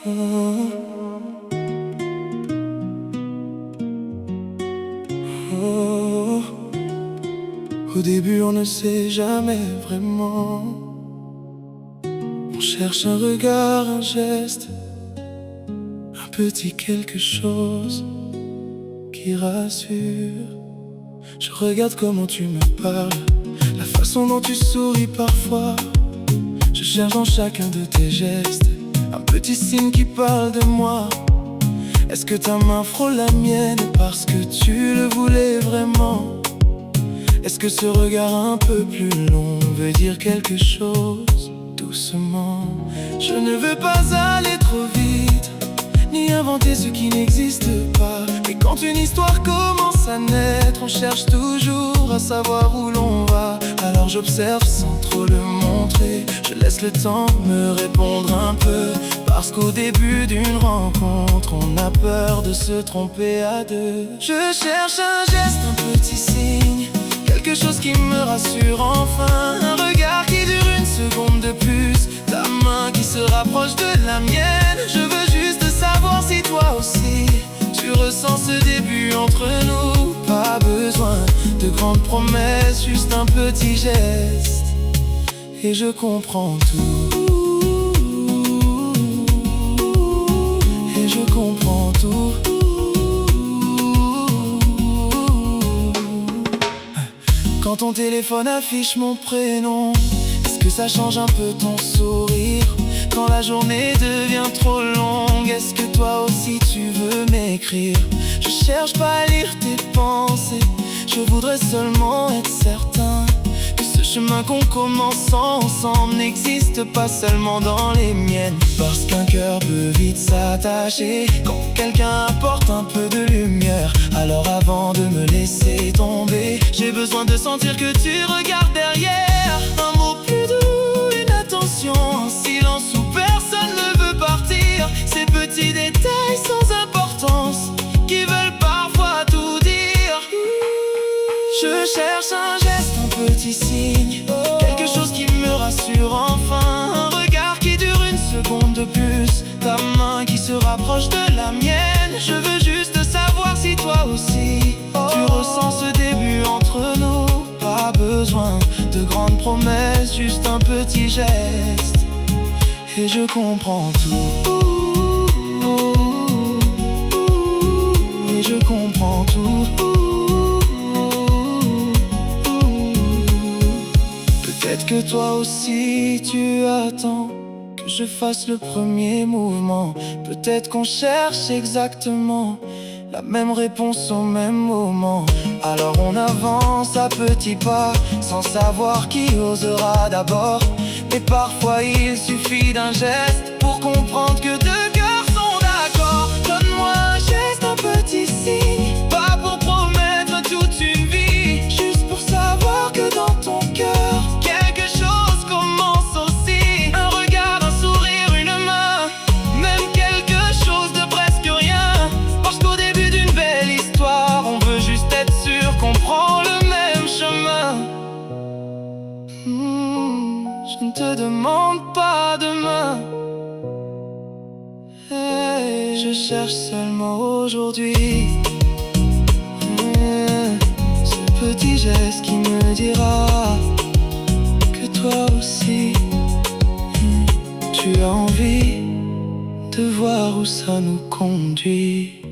Oh, oh. Au début on ne sait jamais vraiment. On cherche un regard, un geste, un petit quelque chose qui rassure. Je regarde comment tu me parles, la façon dont tu souris parfois. Je cherche dans chacun de tes gestes un petit signe qui parle de moi. Est-ce que ta main frôle la mienne parce que tu le voulais vraiment? Est-ce que ce regard un peu plus long veut dire quelque chose? Doucement, je ne veux pas aller trop vite, ni inventer ce qui n'existe pas. Mais quand une histoire commence à naître, on cherche toujours à savoir où l'on va. Alors j'observe sans trop le montrer, je laisse le temps me répondre un peu. Parce qu'au début d'une rencontre, on a peur de se tromper à deux. Je cherche un geste, un petit signe, quelque chose qui me rassure enfin. Un regard qui dure une seconde de plus, ta main qui se rapproche de la mienne. Je veux juste savoir si toi aussi tu ressens ce début entre nous. Pas besoin de grandes promesses, juste un petit geste et je comprends tout. Et je comprends tout. Quand ton téléphone affiche mon prénom, est-ce que ça change un peu ton sourire? Quand la journée devient trop longue, est-ce que toi aussi tu veux m'écrire? Je cherche pas à lire tes pensées, je voudrais seulement être certain que ce chemin qu'on commence ensemble n'existe pas seulement dans les miennes. Parce qu'un cœur peut vite s'attacher quand quelqu'un apporte un peu de lumière. Alors avant de me laisser tomber, j'ai besoin de sentir que tu regardes derrière. Un mot plus doux, une attention, un silence où personne ne veut partir. Ces petits détails sans importance qui veulent parfois tout dire. Je cherche un geste, un petit signe, quelque chose qui me rassure enfin. Un regard qui dure une seconde de plus, ta main qui se rapproche de la mienne. Je veux juste savoir si toi aussi tu ressens ce début entre nous. Pas besoin de grandes promesses, juste un petit geste et je comprends tout. Et je comprends tout. Peut-être que toi aussi tu attends que je fasse le premier mouvement. Peut-être qu'on cherche exactement la même réponse au même moment. Alors on avance à petits pas, sans savoir qui osera d'abord. Mais parfois il suffit d'un geste pour comprendre que deux cœurs sont d'accord. Donne-moi un geste, un petit signe, pas pour promettre toute une vie, juste pour savoir que dans ton cœur quelque chose commence aussi. Un regard, un sourire, une main, même quelque chose de presque rien. Parce qu'au début d'une belle histoire, on veut juste être sûr qu'on prend le même chemin. Je ne te demande pas demain, hey, je cherche seulement aujourd'hui. Ce petit geste qui me dira que toi aussi tu as envie de voir où ça nous conduit.